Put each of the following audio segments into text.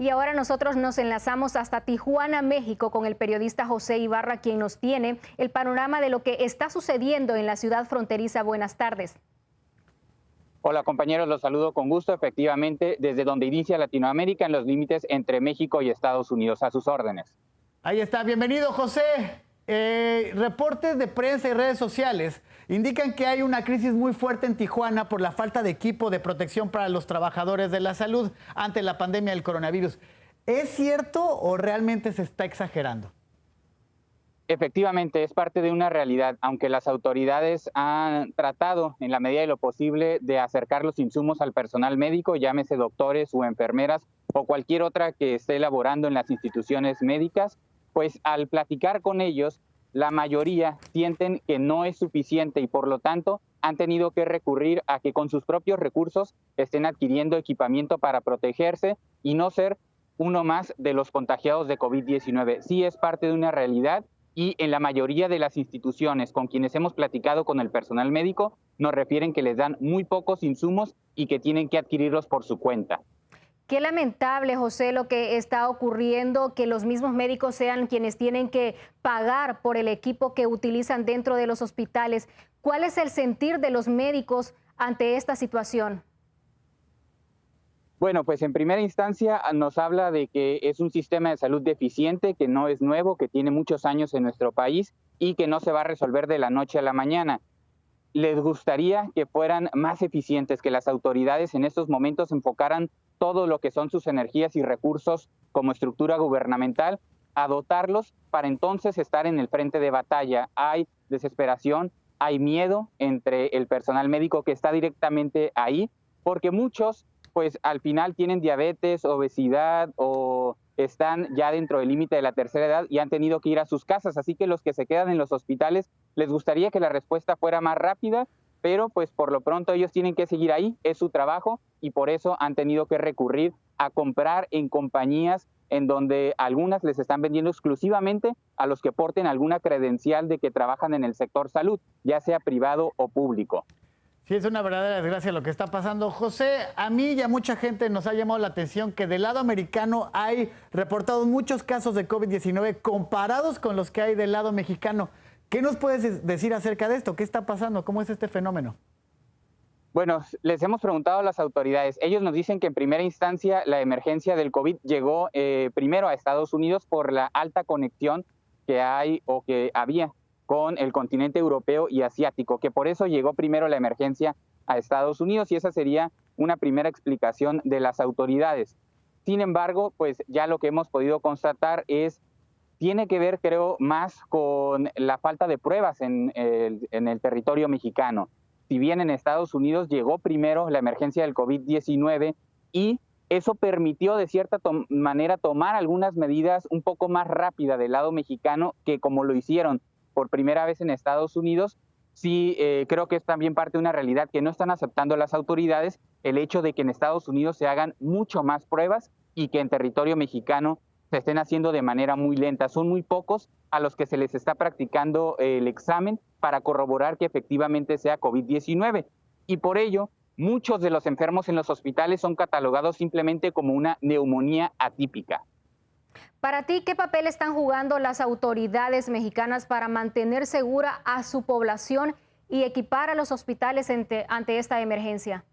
Y ahora nosotros nos enlazamos hasta Tijuana, México, con el periodista José Ibarra, quien nos tiene el panorama de lo que está sucediendo en la ciudad fronteriza. Buenas tardes. Hola compañeros, los saludo con gusto. Efectivamente, desde donde inicia Latinoamérica, en los límites entre México y Estados Unidos, a sus órdenes. Ahí está, bienvenido José. Reportes de prensa y redes sociales indican que hay una crisis muy fuerte en Tijuana por la falta de equipo de protección para los trabajadores de la salud ante la pandemia del coronavirus. ¿Es cierto o realmente se está exagerando? Efectivamente, es parte de una realidad, aunque las autoridades han tratado en la medida de lo posible de acercar los insumos al personal médico, llámese doctores o enfermeras o cualquier otra que esté laborando en las instituciones médicas, pues al platicar con ellos, la mayoría sienten que no es suficiente y por lo tanto han tenido que recurrir a que con sus propios recursos estén adquiriendo equipamiento para protegerse y no ser uno más de los contagiados de COVID-19. Sí es parte de una realidad y en la mayoría de las instituciones con quienes hemos platicado con el personal médico nos refieren que les dan muy pocos insumos y que tienen que adquirirlos por su cuenta. Qué lamentable, José, lo que está ocurriendo, que los mismos médicos sean quienes tienen que pagar por el equipo que utilizan dentro de los hospitales. ¿Cuál es el sentir de los médicos ante esta situación? Bueno, pues en primera instancia nos habla de que es un sistema de salud deficiente, que no es nuevo, que tiene muchos años en nuestro país y que no se va a resolver de la noche a la mañana. Les gustaría que fueran más eficientes, que las autoridades en estos momentos enfocaran todo lo que son sus energías y recursos como estructura gubernamental a dotarlos para entonces estar en el frente de batalla. Hay desesperación, hay miedo entre el personal médico que está directamente ahí, porque muchos pues al final tienen diabetes, obesidad o están ya dentro del límite de la tercera edad y han tenido que ir a sus casas. Así que los que se quedan en los hospitales les gustaría que la respuesta fuera más rápida, pero pues por lo pronto ellos tienen que seguir ahí, es su trabajo y por eso han tenido que recurrir a comprar en compañías en donde algunas les están vendiendo exclusivamente a los que porten alguna credencial de que trabajan en el sector salud, ya sea privado o público. Sí, es una verdadera desgracia lo que está pasando. José, a mí y a mucha gente nos ha llamado la atención que del lado americano hay reportados muchos casos de COVID-19 comparados con los que hay del lado mexicano. ¿Qué nos puedes decir acerca de esto? ¿Qué está pasando? ¿Cómo es este fenómeno? Bueno, les hemos preguntado a las autoridades. Ellos nos dicen que en primera instancia la emergencia del COVID llegó primero a Estados Unidos por la alta conexión que hay o que había con el continente europeo y asiático, que por eso llegó primero la emergencia a Estados Unidos y esa sería una primera explicación de las autoridades. Sin embargo, pues ya lo que hemos podido constatar tiene que ver, creo, más con la falta de pruebas en el territorio mexicano. Si bien en Estados Unidos llegó primero la emergencia del COVID-19 y eso permitió de cierta manera tomar algunas medidas un poco más rápidas del lado mexicano que como lo hicieron por primera vez en Estados Unidos, sí creo que es también parte de una realidad que no están aceptando las autoridades el hecho de que en Estados Unidos se hagan mucho más pruebas y que en territorio mexicano se estén haciendo de manera muy lenta. Son muy pocos a los que se les está practicando el examen para corroborar que efectivamente sea COVID-19. Y por ello, muchos de los enfermos en los hospitales son catalogados simplemente como una neumonía atípica. Para ti, ¿qué papel están jugando las autoridades mexicanas para mantener segura a su población y equipar a los hospitales ante esta emergencia?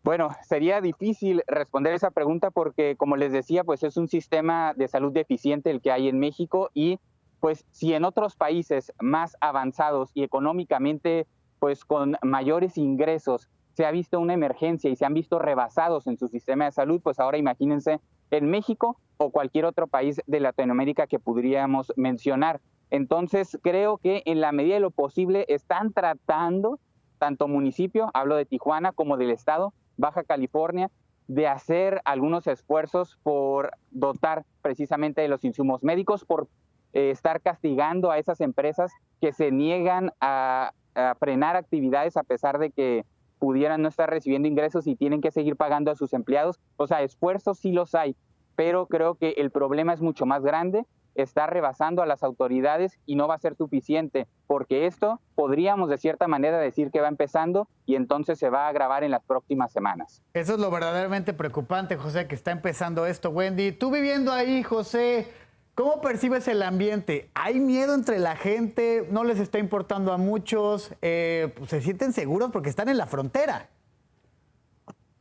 Bueno, sería difícil responder esa pregunta porque, como les decía, pues es un sistema de salud deficiente el que hay en México y pues si en otros países más avanzados y económicamente pues con mayores ingresos se ha visto una emergencia y se han visto rebasados en su sistema de salud, pues ahora imagínense en México o cualquier otro país de Latinoamérica que podríamos mencionar. Entonces, creo que en la medida de lo posible están tratando, tanto municipio, hablo de Tijuana, como del estado, Baja California, de hacer algunos esfuerzos por dotar precisamente de los insumos médicos, por estar castigando a esas empresas que se niegan a frenar actividades a pesar de que pudieran no estar recibiendo ingresos y tienen que seguir pagando a sus empleados. O sea, esfuerzos sí los hay, pero creo que el problema es mucho más grande está rebasando a las autoridades y no va a ser suficiente, porque esto podríamos de cierta manera decir que va empezando y entonces se va a agravar en las próximas semanas. Eso es lo verdaderamente preocupante, José, que está empezando esto, Wendy. Tú viviendo ahí, José, ¿cómo percibes el ambiente? ¿Hay miedo entre la gente? ¿No les está importando a muchos? Pues, ¿se sienten seguros porque están en la frontera?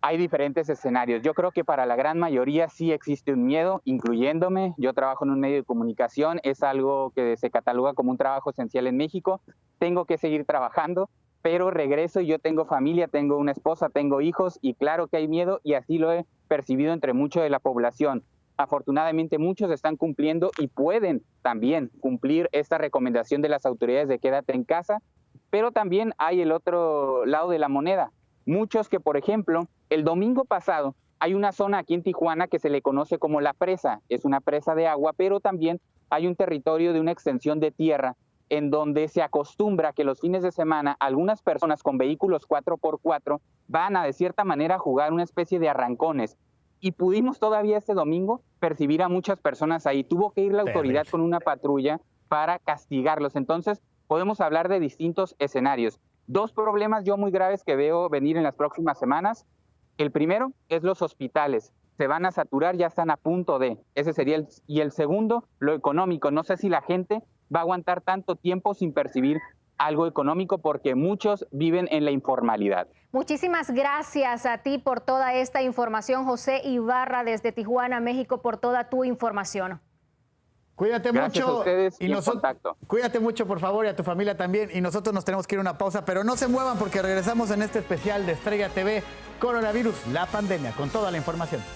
Hay diferentes escenarios. Yo creo que para la gran mayoría sí existe un miedo, incluyéndome. Yo trabajo en un medio de comunicación, es algo que se cataloga como un trabajo esencial en México. Tengo que seguir trabajando, pero regreso y yo tengo familia, tengo una esposa, tengo hijos y claro que hay miedo y así lo he percibido entre mucho de la población. Afortunadamente muchos están cumpliendo y pueden también cumplir esta recomendación de las autoridades de quédate en casa, pero también hay el otro lado de la moneda. Muchos que, por ejemplo, el domingo pasado hay una zona aquí en Tijuana que se le conoce como La Presa. Es una presa de agua, pero también hay un territorio de una extensión de tierra en donde se acostumbra que los fines de semana algunas personas con vehículos 4x4 van a, de cierta manera, jugar una especie de arrancones. Y pudimos todavía este domingo percibir a muchas personas ahí. Tuvo que ir la autoridad con una patrulla para castigarlos. Entonces, podemos hablar de distintos escenarios. Dos problemas yo muy graves que veo venir en las próximas semanas. El primero es los hospitales. Se van a saturar, ya están a punto de. Ese sería y el segundo, lo económico. No sé si la gente va a aguantar tanto tiempo sin percibir algo económico porque muchos viven en la informalidad. Muchísimas gracias a ti por toda esta información, José Ibarra, desde Tijuana, México, por toda tu información. Cuídate Gracias mucho. a ustedes y contacto. Cuídate mucho, por favor, y a tu familia también. Y nosotros nos tenemos que ir a una pausa, pero no se muevan porque regresamos en este especial de Estrella TV, Coronavirus, la pandemia, con toda la información.